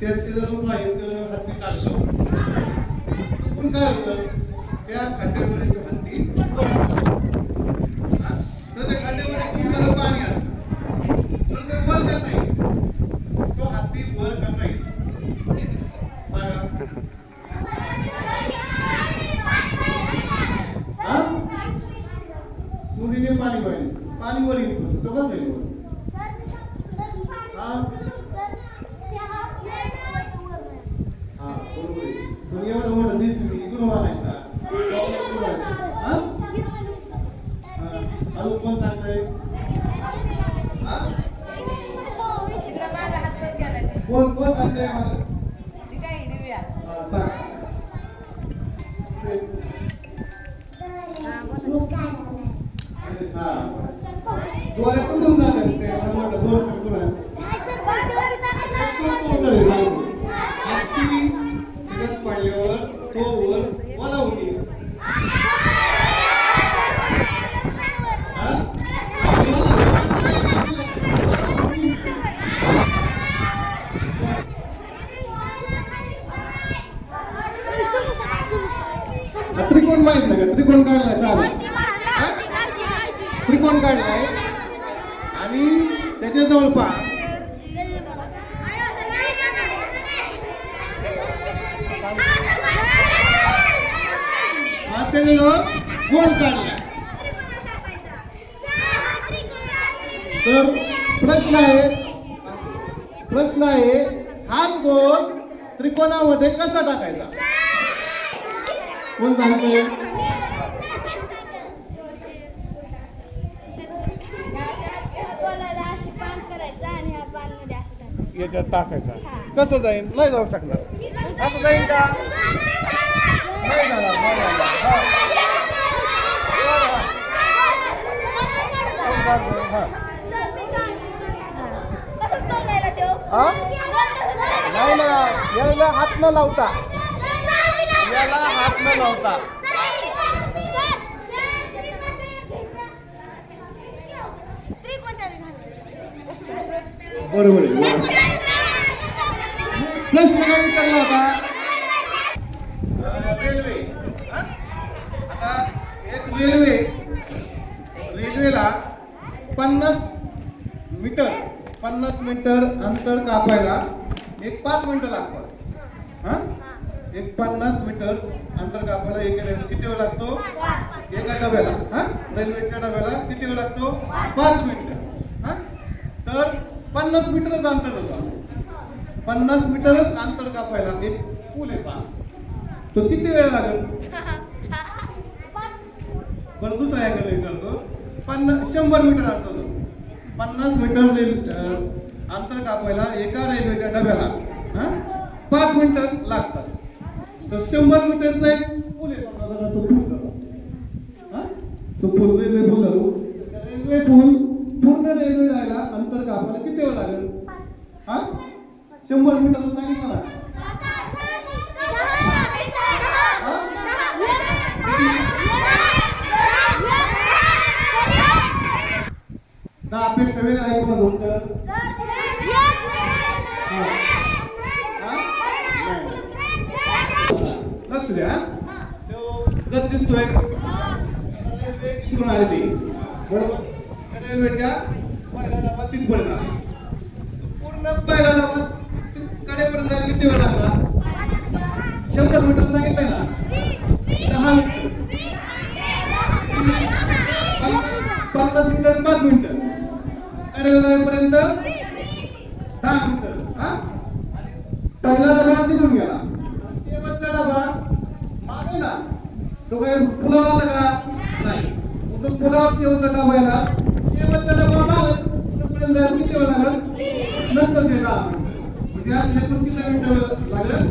त्या शेजारून हत्ती काढलं पण काय होतं त्या खड्ड्यामध्ये हत्ती तर त्या खड्ड्यामध्ये खूप सारं पाणी असतं तर ते वर कसं येईल तो हत्ती वर कसा येईल सुरीने पाणी वळेल पाणी वर येतो तो कसं येईल एवढं मोठं दिसली इकडून वालायचा अजून कोण सांगतंय कोण कोण सांगतंय डोळ्यात कुठून पडल्यावर तो वर मला होती त्रिकोण माहित नाही का त्रिकोण काढलाय साधा त्रिकोण काढलाय आणि त्याच्या जवळ पहा गोल काढला तर प्रश्न आहे हाच गोल त्रिकोणामध्ये कसा टाकायचा कोण सांगतोय याच्यात टाकायचा कसं जाईल नाही जाऊ शकणार असं जाईल का नाही ना याला हात न लावता बरोबर प्रश्न काय विचारला होता रेल्वे आता एक रेल्वेला 50 मीटर अंतर कापायला एक 5 मिनिटं लागतात एक 50 मीटर अंतर कापायला किती वेळ लागतो एका डब्याला रेल्वेच्या डब्याला किती वेळ लागतो 5 मिनिटं तर 50 मीटरच अंतर होतं 50 मीटरच अंतर कापायला एक पूल आहे 5 तो किती वेळ लागेल पण दुसरा विचारतो 100 मीटर अंतर 50 मीटर अंतर कापायला एका रेल्वेच्या डब्याला 5 मिनिटं लागतात तर 100 मीटरचा एक पूल आहे तो पूल रेल्वे पूल पूर्ण रेल्वे जायला अंतर कापायला किती वेळ लागेल 100 मीटर सांगितलं ना 10 पेक्षा वेळ आहे कोण उत्तर लक्ष द्या तो गज दिसतोय इकडून आले ते बरोबर रेल्वेच्या पहिल्या डबात तिथपर्यंत आले पूर्ण पहिला डबा कडेपर्यंत जायला किती वेळ लागला 100 मीटर सांगितलंय ना 10 मिनिट 50 मीटर 5 मिनिटं कडे जाईपर्यंत 10 मिनिटं पहिला डबा तिथून गेला शेवटचा डबा मागे ना तो काही पुलावर आला का नाही तो पुलावर शेवटचा डबा येणार शेवटचा डबा मागे जायला किती वेळ लागेल नंतर गेला म्हणजे आज किती मिनिटं लागेल